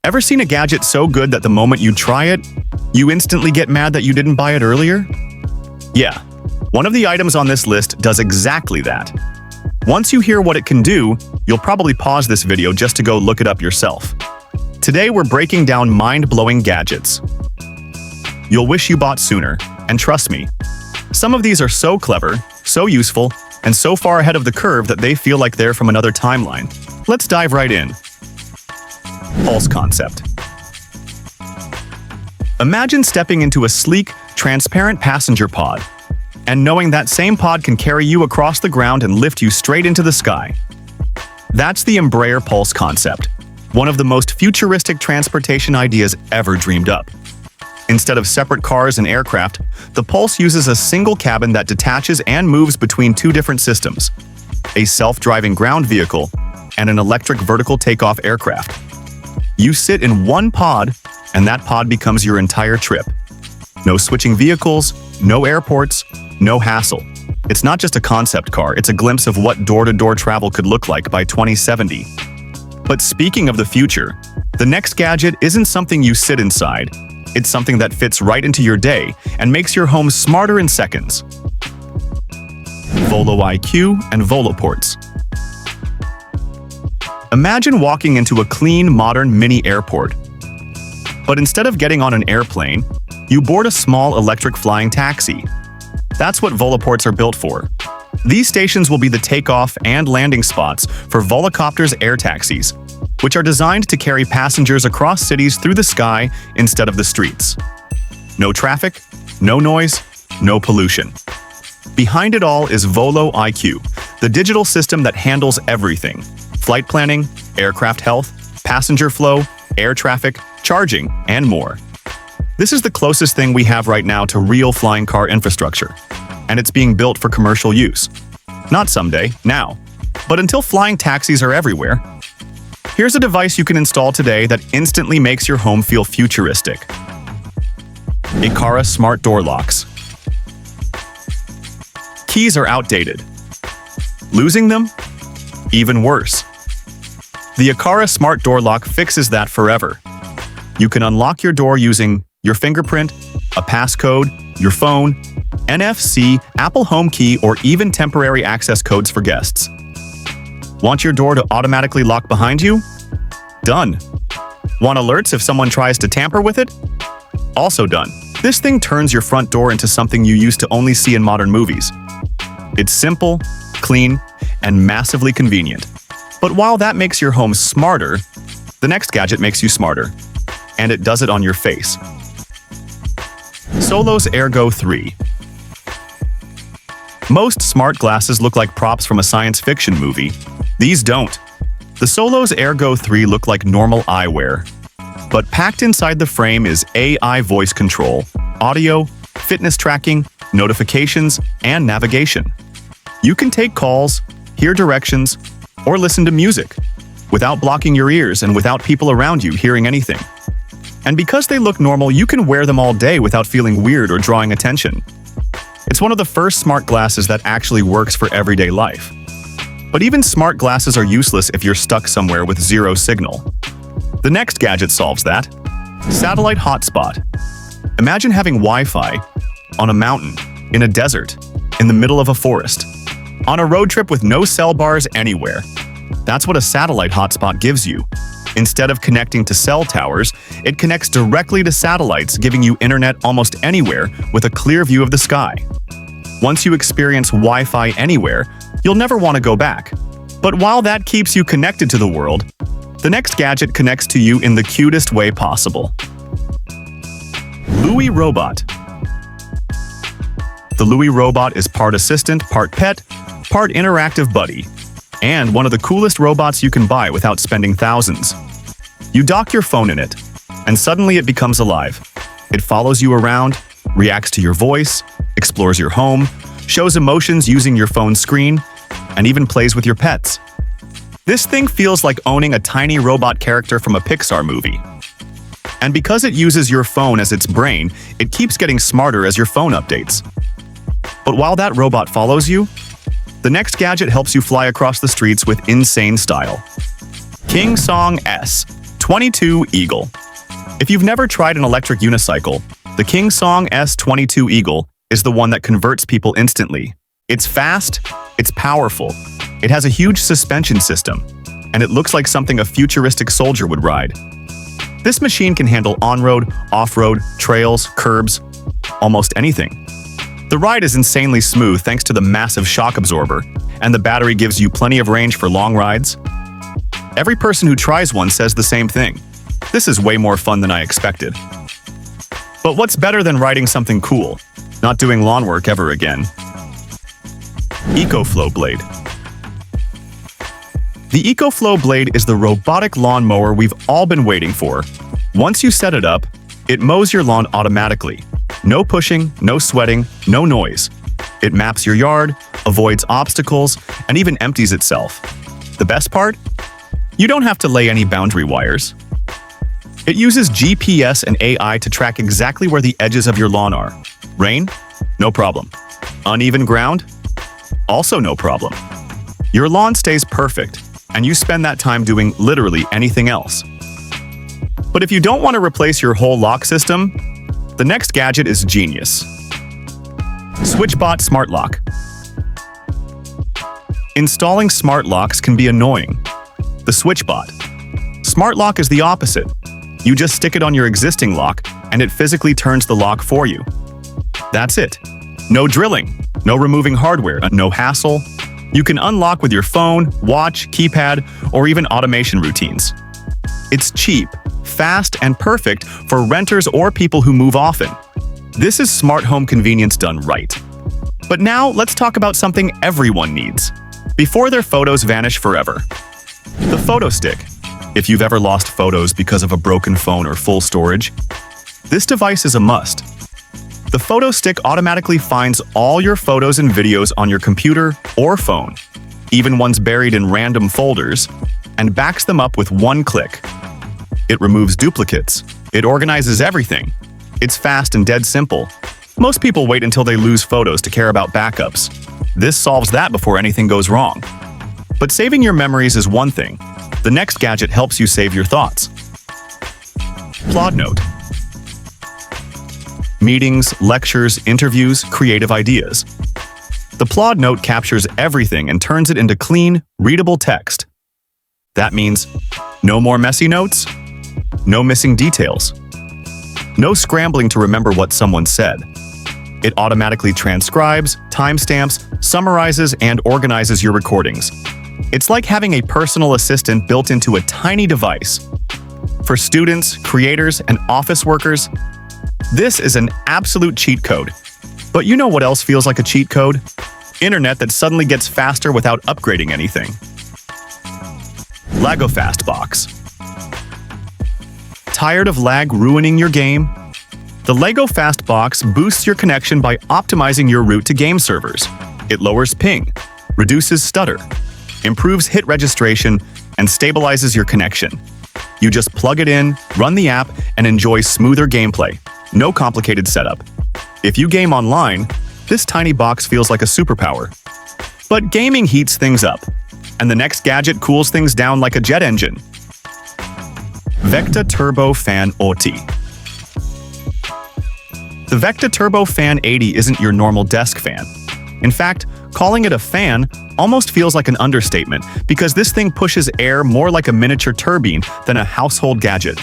Ever seen a gadget so good that the moment you try it, you instantly get mad that you didn't buy it earlier? Yeah, one of the items on this list does exactly that. Once you hear what it can do, you'll probably pause this video just to go look it up yourself. Today we're breaking down mind-blowing gadgets you'll wish you bought sooner, and trust me, some of these are so clever, so useful, and so far ahead of the curve that they feel like they're from another timeline. Let's dive right in. Pulse concept. Imagine stepping into a sleek, transparent passenger pod, and knowing that same pod can carry you across the ground and lift you straight into the sky. That's the Embraer Pulse concept, one of the most futuristic transportation ideas ever dreamed up. Instead of separate cars and aircraft, the Pulse uses a single cabin that detaches and moves between two different systems, a self-driving ground vehicle and an electric vertical takeoff aircraft. You sit in one pod, and that pod becomes your entire trip. No switching vehicles, no airports, no hassle. It's not just a concept car, it's a glimpse of what door-to-door travel could look like by 2070. But speaking of the future, the next gadget isn't something you sit inside. It's something that fits right into your day and makes your home smarter in seconds. Volo IQ and Voloports. Imagine walking into a clean, modern mini airport. But instead of getting on an airplane, you board a small electric flying taxi. That's what Voloports are built for. These stations will be the takeoff and landing spots for Volocopter's air taxis, which are designed to carry passengers across cities through the sky instead of the streets. No traffic, no noise, no pollution. Behind it all is Volo IQ, the digital system that handles everything: flight planning, aircraft health, passenger flow, air traffic, charging, and more. This is the closest thing we have right now to real flying car infrastructure, and it's being built for commercial use. Not someday, now. But until flying taxis are everywhere, here's a device you can install today that instantly makes your home feel futuristic. Aqara Smart Door Locks. Keys are outdated. Losing them? Even worse. The Aqara Smart Door Lock fixes that forever. You can unlock your door using your fingerprint, a passcode, your phone, NFC, Apple Home Key, or even temporary access codes for guests. Want your door to automatically lock behind you? Done. Want alerts if someone tries to tamper with it? Also done. This thing turns your front door into something you used to only see in modern movies. It's simple, clean, and massively convenient. But while that makes your home smarter, the next gadget makes you smarter. And it does it on your face. Solos Ergo 3. Most smart glasses look like props from a science fiction movie. These don't. The Solos Ergo 3 look like normal eyewear. But packed inside the frame is AI voice control, audio, fitness tracking, notifications, and navigation. You can take calls, hear directions, or listen to music without blocking your ears and without people around you hearing anything. And because they look normal, you can wear them all day without feeling weird or drawing attention. It's one of the first smart glasses that actually works for everyday life. But even smart glasses are useless if you're stuck somewhere with zero signal. The next gadget solves that. Satellite hotspot. Imagine having Wi-Fi on a mountain, in a desert, in the middle of a forest, on a road trip with no cell bars anywhere. That's what a satellite hotspot gives you. Instead of connecting to cell towers, it connects directly to satellites, giving you internet almost anywhere with a clear view of the sky. Once you experience Wi-Fi anywhere, you'll never want to go back. But while that keeps you connected to the world, the next gadget connects to you in the cutest way possible. Louie Robot. The Louie Robot is part assistant, part pet, part interactive buddy, and one of the coolest robots you can buy without spending thousands. You dock your phone in it, and suddenly it becomes alive. It follows you around, reacts to your voice, explores your home, shows emotions using your phone's screen, and even plays with your pets. This thing feels like owning a tiny robot character from a Pixar movie. And because it uses your phone as its brain, it keeps getting smarter as your phone updates. But while that robot follows you, the next gadget helps you fly across the streets with insane style. King Song S 22 Eagle. If you've never tried an electric unicycle, the King Song S22 Eagle is the one that converts people instantly. It's fast, it's powerful, it has a huge suspension system, and it looks like something a futuristic soldier would ride. This machine can handle on-road, off-road, trails, curbs, almost anything. The ride is insanely smooth thanks to the massive shock absorber, and the battery gives you plenty of range for long rides. Every person who tries one says the same thing. This is way more fun than I expected. But what's better than riding something cool? Not doing lawn work ever again. EcoFlow Blade. The EcoFlow Blade is the robotic lawnmower we've all been waiting for. Once you set it up, it mows your lawn automatically. No pushing, no sweating, no noise. It maps your yard, avoids obstacles, and even empties itself. The best part? You don't have to lay any boundary wires. It uses GPS and AI to track exactly where the edges of your lawn are. Rain? No problem. Uneven ground? Also no problem. Your lawn stays perfect, and you spend that time doing literally anything else. But if you don't want to replace your whole lock system, the next gadget is genius. SwitchBot Smart Lock. Installing smart locks can be annoying. The SwitchBot Smart Lock is the opposite. You just stick it on your existing lock, and it physically turns the lock for you. That's it. No drilling, no removing hardware, no hassle. You can unlock with your phone, watch, keypad, or even automation routines. It's cheap, fast, and perfect for renters or people who move often. This is smart home convenience done right. But now let's talk about something everyone needs, before their photos vanish forever. The photo stick. If you've ever lost photos because of a broken phone or full storage, this device is a must. The photo stick automatically finds all your photos and videos on your computer or phone, even ones buried in random folders, and backs them up with one click. It removes duplicates. It organizes everything. It's fast and dead simple. Most people wait until they lose photos to care about backups. This solves that before anything goes wrong. But saving your memories is one thing. The next gadget helps you save your thoughts. Plod Note. Meetings, lectures, interviews, creative ideas. The Plod Note captures everything and turns it into clean, readable text. That means no more messy notes, no missing details, no scrambling to remember what someone said. It automatically transcribes, timestamps, summarizes, and organizes your recordings. It's like having a personal assistant built into a tiny device. For students, creators, and office workers, this is an absolute cheat code. But you know what else feels like a cheat code? Internet that suddenly gets faster without upgrading anything. LEGO Fastbox. Tired of lag ruining your game? The LEGO Fastbox boosts your connection by optimizing your route to game servers. It lowers ping, reduces stutter, improves hit registration, and stabilizes your connection. You just plug it in, run the app, and enjoy smoother gameplay. No complicated setup. If you game online, this tiny box feels like a superpower. But gaming heats things up, and the next gadget cools things down like a jet engine. Vecta Turbo Fan 80. The Vecta Turbo Fan 80 isn't your normal desk fan. In fact, calling it a fan almost feels like an understatement because this thing pushes air more like a miniature turbine than a household gadget.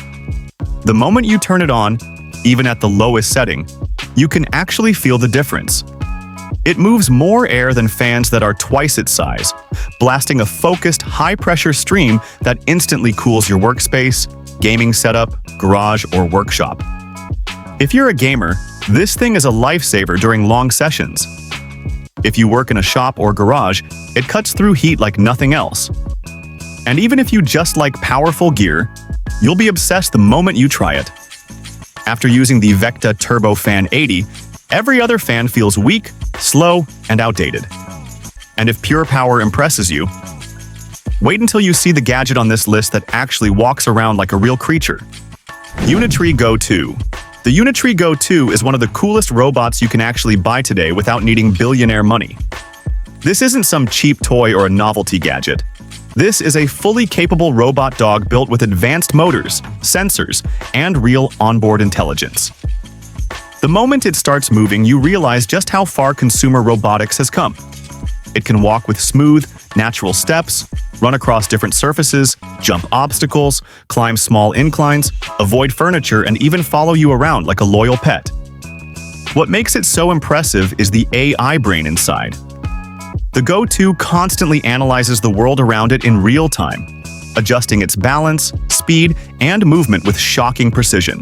The moment you turn it on, even at the lowest setting, you can actually feel the difference. It moves more air than fans that are twice its size, blasting a focused, high-pressure stream that instantly cools your workspace, gaming setup, garage, or workshop. If you're a gamer, this thing is a lifesaver during long sessions. If you work in a shop or garage, it cuts through heat like nothing else. And even if you just like powerful gear, you'll be obsessed the moment you try it. After using the Vecta Turbo Fan 80, every other fan feels weak, slow, and outdated. And if pure power impresses you, wait until you see the gadget on this list that actually walks around like a real creature. Unitree Go 2. The Unitree Go 2 is one of the coolest robots you can actually buy today without needing billionaire money. This isn't some cheap toy or a novelty gadget. This is a fully capable robot dog built with advanced motors, sensors, and real onboard intelligence. The moment it starts moving, you realize just how far consumer robotics has come. It can walk with smooth, natural steps, run across different surfaces, jump obstacles, climb small inclines, avoid furniture, and even follow you around like a loyal pet. What makes it so impressive is the AI brain inside. The Go 2 constantly analyzes the world around it in real time, adjusting its balance, speed, and movement with shocking precision.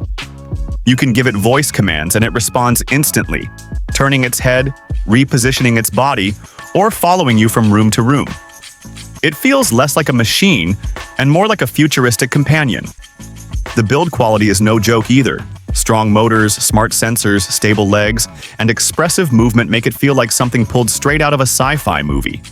You can give it voice commands and it responds instantly, turning its head, repositioning its body, or following you from room to room. It feels less like a machine and more like a futuristic companion. The build quality is no joke either. Strong motors, smart sensors, stable legs, and expressive movement make it feel like something pulled straight out of a sci-fi movie.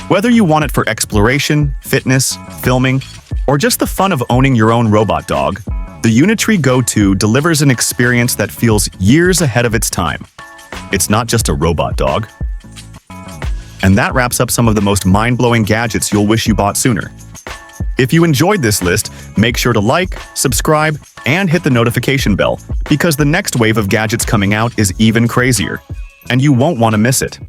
Whether you want it for exploration, fitness, filming, or just the fun of owning your own robot dog, the Unitree Go 2 delivers an experience that feels years ahead of its time. It's not just a robot dog. And that wraps up some of the most mind-blowing gadgets you'll wish you bought sooner. If you enjoyed this list, make sure to like, subscribe, and hit the notification bell, because the next wave of gadgets coming out is even crazier, and you won't want to miss it.